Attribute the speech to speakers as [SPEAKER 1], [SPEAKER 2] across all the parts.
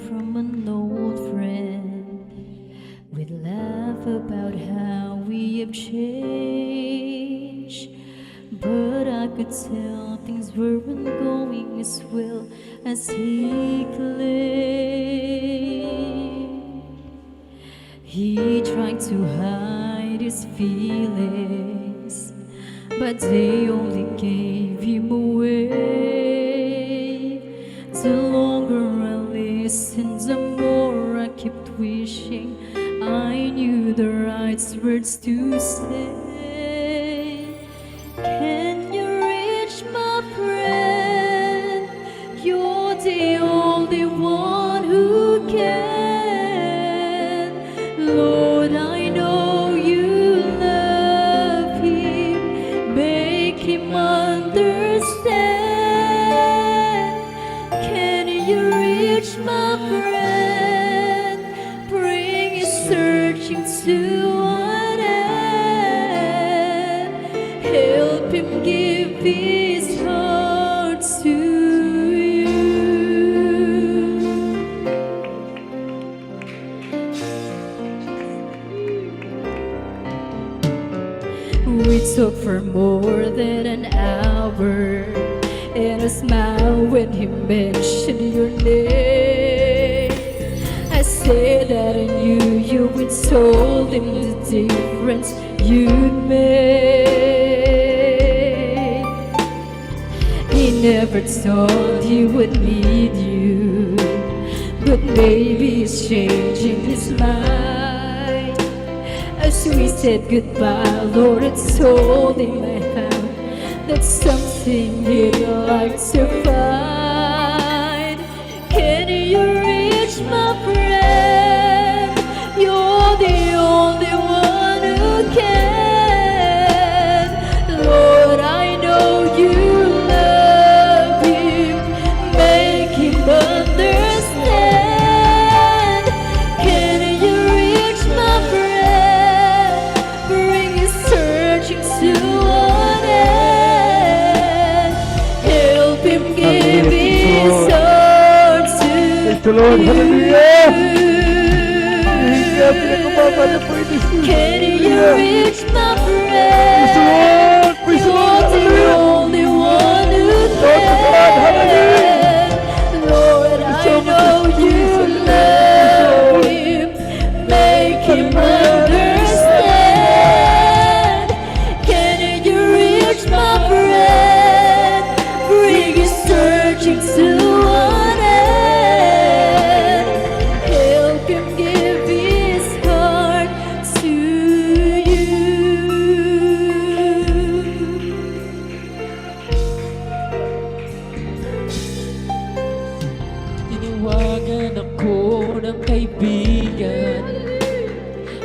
[SPEAKER 1] From an old friend, we'd laugh about how we have changed, but I could tell things weren't going as well as he claimed. He tried to hide his feelings, but they only gave him away. The longer I listened, the more I kept wishing I knew the right words to say. Can you reach my friend? You're the only one who can. Lord, I know you love him. Make him understand. Can you reach my friend? Bring his searching to an end. Help him give his heart to you. We talked for more than an hour, and a smile when he mentioned your name. I said that I knew you, and told him the difference you'd made. He never thought he would need you, but maybe he's changing his mind. As we said goodbye, Lord, I told him I found that's something he'd like to find. Can you reach my friend? You're the only one who can. Lord, I know you love him. Make him understand. Can you reach my friend? Bring his searching to an end. Help him give his heart to
[SPEAKER 2] the Lord, hallelujah.
[SPEAKER 1] Can you reach my friend? You're the only one who can. Lord, I know you love him. Make him understand. Can you reach my friend? Bring his searching to an end. Help him give his heart to you.
[SPEAKER 3] Tinawagan ako ng kaibigan,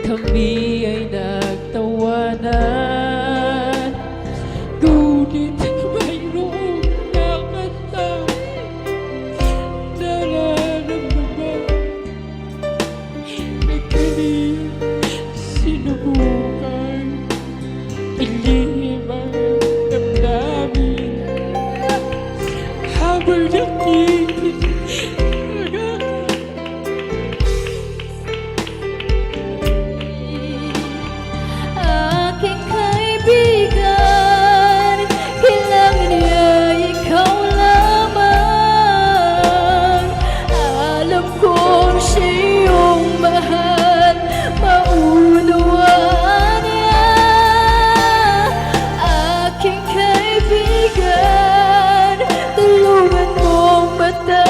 [SPEAKER 3] kami ay nagtawanan. Ngunit mayroong nakatang nararamdaman na kaniyang sinubukan ilihim ang damdamin. Habang nakikinig
[SPEAKER 1] Aking kaibigan, kailangan niya ikaw lamang. Alam kong siya iyong mahal, maunawaan niya. Aking kaibigan, tulungan mong matagpuan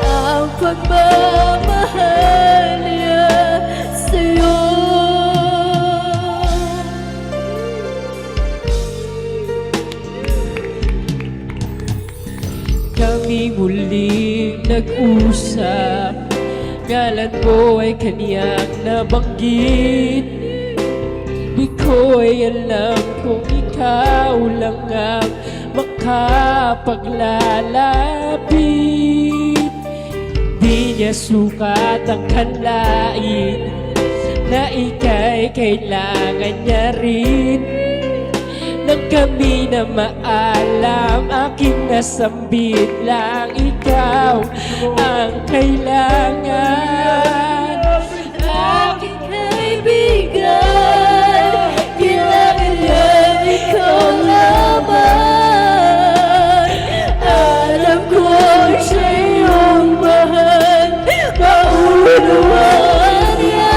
[SPEAKER 1] ang pagmamahal niya sa'yo.
[SPEAKER 3] kami muling nag-usap, ngalan mo ay kaniyang nabanggit. Di ko ay alam kung ikaw lang ang makapaglalapit. Di niya sukat ang kalain na ika'y ay kailangan niya rin nang kami na maalam. Aking nasambit lang, ikaw ang kailangan.
[SPEAKER 1] Aking kaibigan, kailangan yan ikaw lamang. Alam ko siya iyong mahal, maunawaan niya.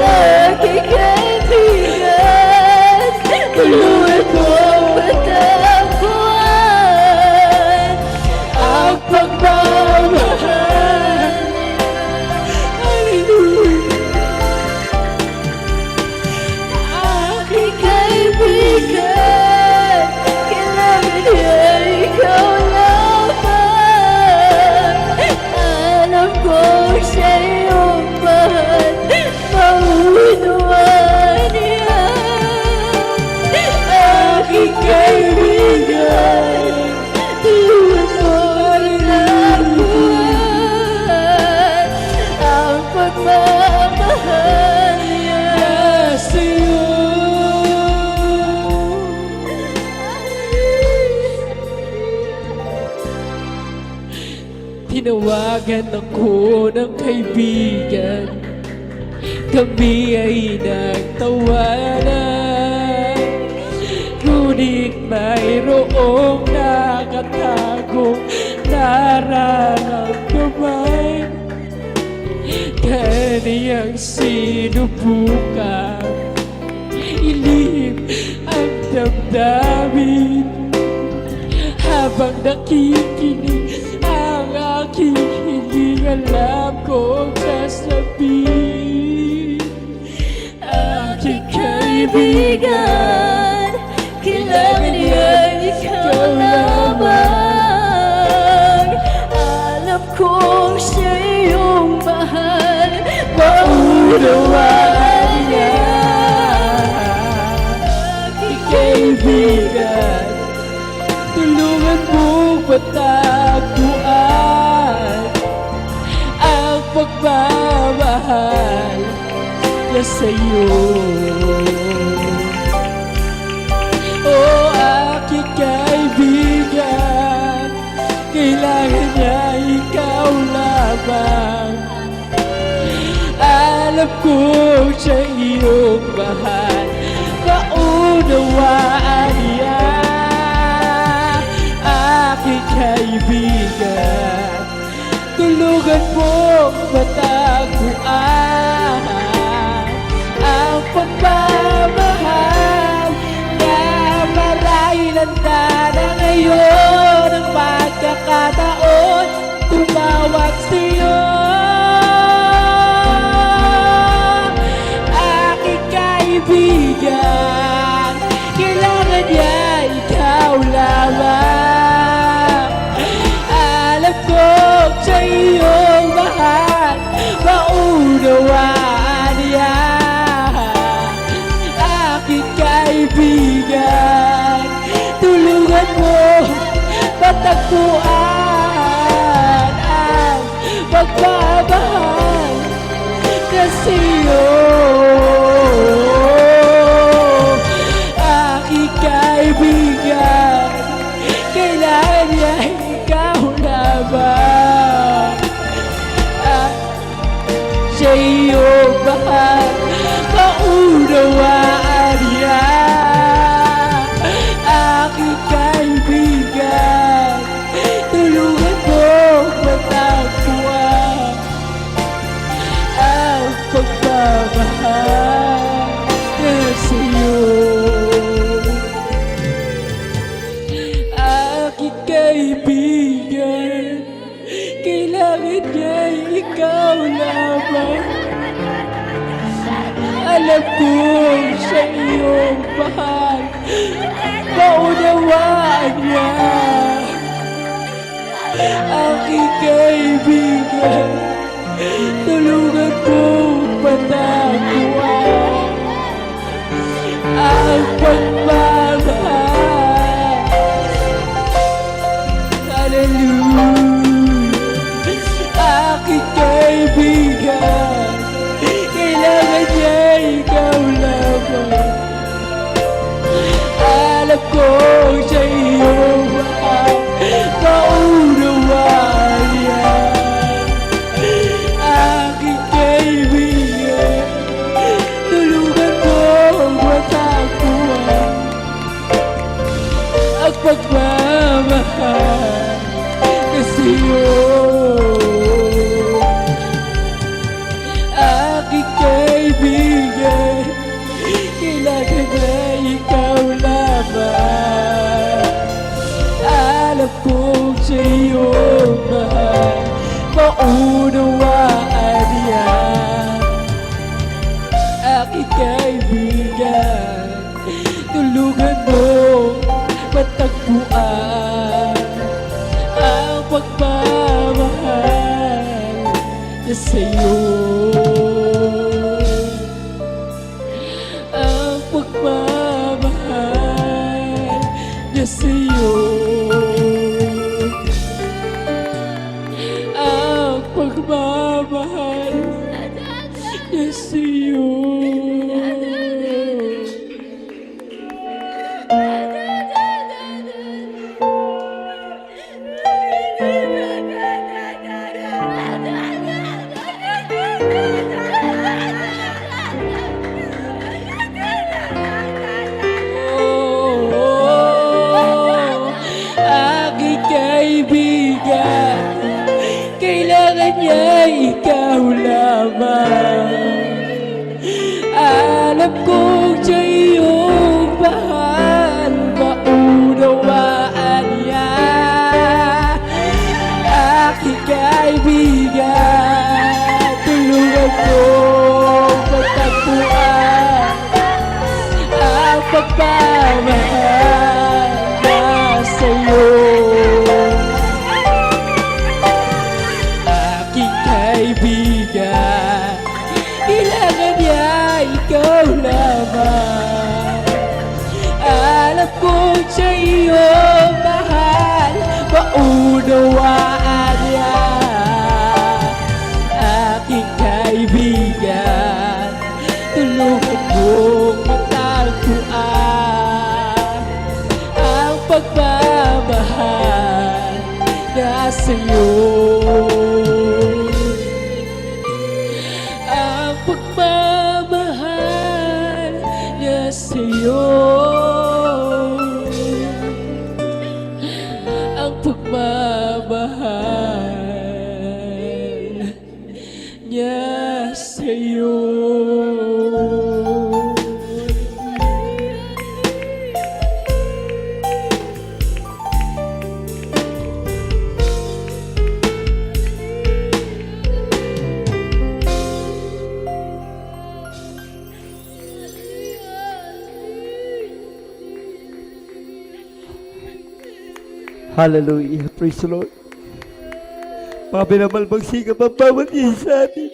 [SPEAKER 1] Aking kaibigan, tulungan mo matakbuhan ang pagmamahal. Aking kaibigan, kailangan niya ikaw lamang. Alam ko siya iyong mahal, maunawaan niya. Aking kaibigan, tulungan mo matakbuhan ang pagmamahal niya sa'yo.
[SPEAKER 3] Tinawagan ako ng kaibigan, kami ay nagtawanan. Ngunit mayroong nakatagong nararamdaman. Kaniyang sinubukan ilihim ang damdamin. Habang nakikinig ang aking hindi alam kong sasabihin. Aking kaibigan, kailangan niya ikaw lamang. Alam kong siya iyong mahal, maunawaan niya. Aking kaibigan, tulungan mong matagpuan ang pagmamahal na sa'yo. Oh, aking kaibigan, kailangan niya ikaw lamang. Alam ko siya iyong mahal, maunawaan niya. Aking kaibigan, tulungan mong matagpuan ang pagmamahal na marahil handa na ngayon ang pagkakataon tumawag sa'yo. Aking kaibigan, kailangan niya ikaw lamang. Alam ko sa iyong mahal, maunawaan niya. Aking kaibigan, tulungan mo matagpuan ang pagmamahal na sa'yo. Aking kaibigan, kailangan niya ikaw lamang. Sa iyong mahal, maunawaan niya. Aking kaibigan, tulungan mo matagpuan ang pagmamahal na sa'yo. Aking kaibigan, kailangan niya ikaw lamang. Alam ko sa iyong mahal, maunawaan niya. Aking kaibigan, tulungan mo matagpuan ang pagmamahal. Hallelujah. Aking kaibigan, kailangan sa iyong mahal, maunawaan niya. Aking kaibigan, tulungan mo matagpuan ang pagmamahal niya sa'yo. Ang pagmamahal niya sa'yo. Ang pagmamahal niya sa'yo. Aking kaibigan, kailangan niya ikaw lamang. Alam kong siya iyong mahal, maunawaan niya. Aking kaibigan, tulungan ko matagpuan ang pagmamahal na sa'yo. Aking kaibigan, kailangan niya ikaw lamang. Alam kong siya iyong mahal, maunawaan niya. Aking kaibigan, tulungan kong matagpuan ang pagmamahal na sa'yo. Ang pagmamahal niya sa'yo. Ang pagmamahal niya sa'yo.
[SPEAKER 2] Hallelujah. Praise the Lord. Mabinamalbang sikap ang bawat isa sa atin.